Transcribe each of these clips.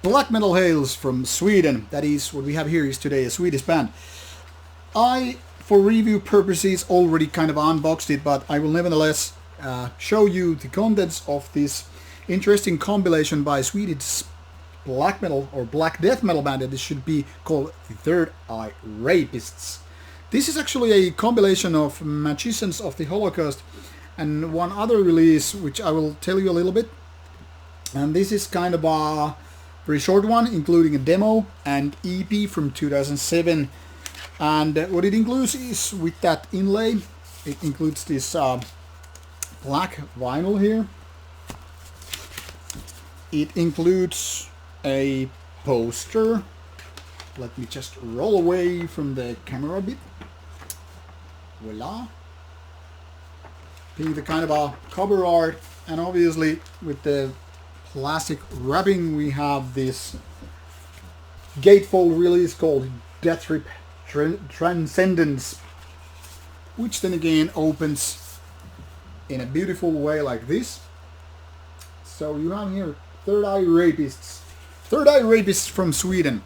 Black metal hails from Sweden. That is what we have here is today, a Swedish band. I, for review purposes, already kind of unboxed it, but I will nevertheless show you the contents of this interesting compilation by Swedish black metal or black death metal band that this should be called the Third Eye Rapists. This is actually a compilation of Magicians of the Holocaust and one other release which I will tell you a little bit. And this is kind of a very short one, including a demo and EP from 2007. And what it includes is, with that inlay, it includes this black vinyl here. It includes a poster. Let me just roll away from the camera a bit. Voila. Being the kind of a cover art, and obviously with the plastic wrapping we have this gatefold release called Deathtrip Transcendence, which then again opens in a beautiful way like this. So you have here Third Eye Rapists. Third Eye Rapists from Sweden.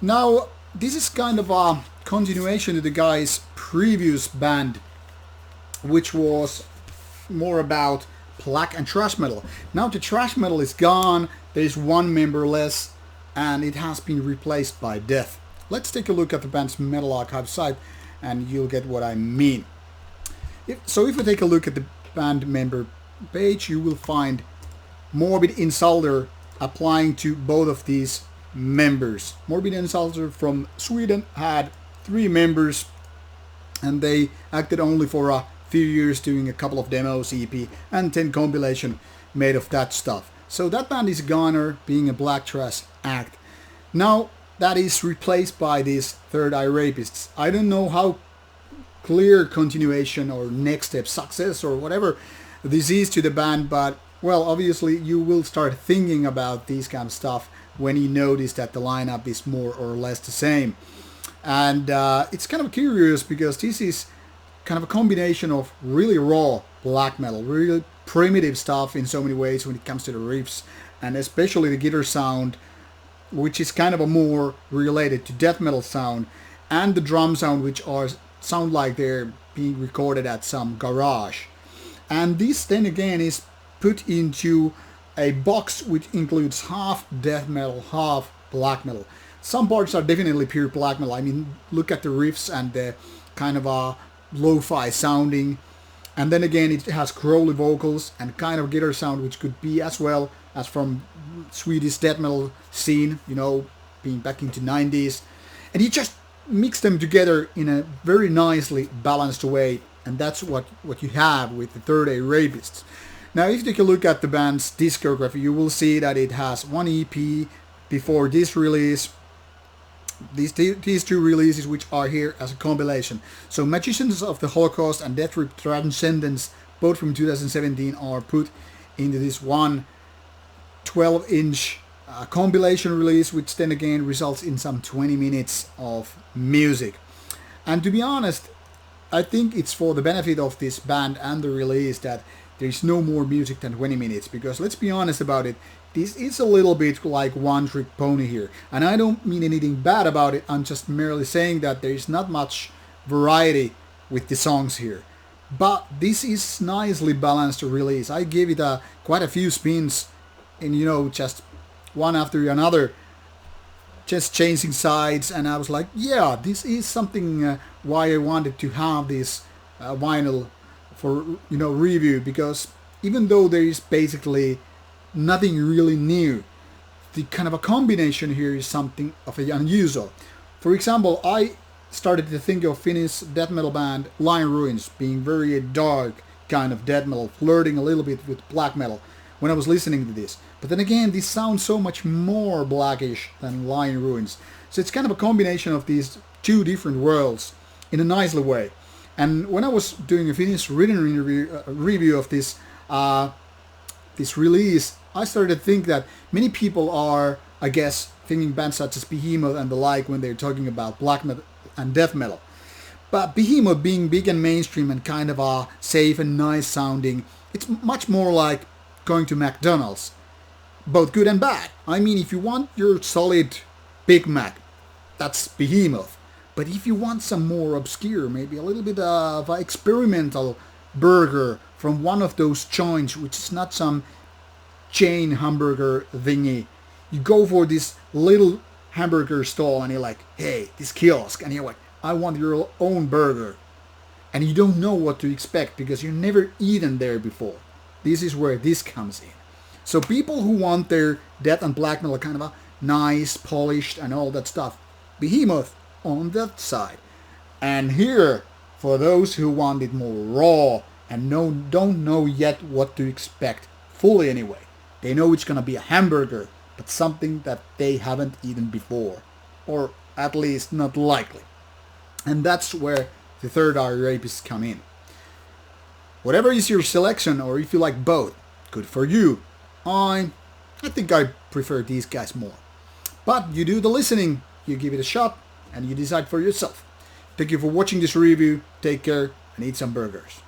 Now this is kind of a continuation to the guy's previous band, which was more about black and thrash metal. Now the thrash metal is gone, there is one member less, and it has been replaced by death. Let's take a look at the band's Metal Archive site and you'll get what I mean. If we take a look at the band member page, you will find Morbid Insulter applying to both of these members. Morbid Insulter from Sweden had 3 members and they acted only for a few years, doing a couple of demos, EP, and 10 compilation made of that stuff. So that band is gone, being a black thrash act. Now that is replaced by these Third Eye Rapists. I don't know how clear continuation or next step success or whatever this is to the band, but well, obviously you will start thinking about these kind of stuff when you notice that the lineup is more or less the same. And it's kind of curious because this is kind of a combination of really raw black metal, really primitive stuff in so many ways when it comes to the riffs, and especially the guitar sound, which is kind of a more related to death metal sound, and the drum sound, which sound like they're being recorded at some garage. And this then again is put into a box which includes half death metal, half black metal. Some parts are definitely pure black metal. I mean, look at the riffs and the kind of a lo-fi sounding, and then again it has growly vocals and kind of guitar sound which could be as well as from Swedish death metal scene, you know, being back into 90s, and you just mix them together in a very nicely balanced way, and that's what you have with the Third Eye Rapists. Now if you take a look at the band's discography, you will see that it has 1 EP before this release, these 2 releases which are here as a compilation. So Magicians of the Holocaust and Deathtrip Transcendence, both from 2017, are put into this one 12-inch compilation release, which then again results in some 20 minutes of music. And to be honest, I think it's for the benefit of this band and the release that there is no more music than 20 minutes, because let's be honest about it, this is a little bit like one-trick pony here. And I don't mean anything bad about it, I'm just merely saying that there is not much variety with the songs here. But this is nicely balanced release. I gave it quite a few spins, and you know, just one after another, just changing sides, and I was like, yeah, this is something why I wanted to have this vinyl for, you know, review, because even though there is basically nothing really new, the kind of a combination here is something of a unusual. For example, I started to think of Finnish death metal band Lion Ruins being very dark kind of death metal, flirting a little bit with black metal when I was listening to this. But then again, this sounds so much more blackish than Lion Ruins. So it's kind of a combination of these 2 different worlds in a nicely way. And when I was doing a Finnish written review of this this release, I started to think that many people are, I guess, thinking bands such as Behemoth and the like when they're talking about black metal and death metal. But Behemoth being big and mainstream and kind of safe and nice sounding, it's much more like going to McDonald's. both good and bad. I mean, if you want your solid Big Mac, that's behemoth. But if you want some more obscure, maybe a little bit of an experimental burger from one of those joints, which is not some chain hamburger thingy, you go for this little hamburger stall and you're like, hey, this kiosk, and you're like, I want your own burger. And you don't know what to expect because you've never eaten there before. This is where this comes in. So people who want their death and black metal kind of a nice, polished and all that stuff, behemoth on that side. And here, for those who want it more raw and don't know yet what to expect, fully anyway. They know it's gonna be a hamburger, but something that they haven't eaten before. Or at least not likely. And that's where the Third Eye Rapists come in. Whatever is your selection, or if you like both, good for you. I think I prefer these guys more. But you do the listening, you give it a shot, and you decide for yourself. Thank you for watching this review. Take care and eat some burgers.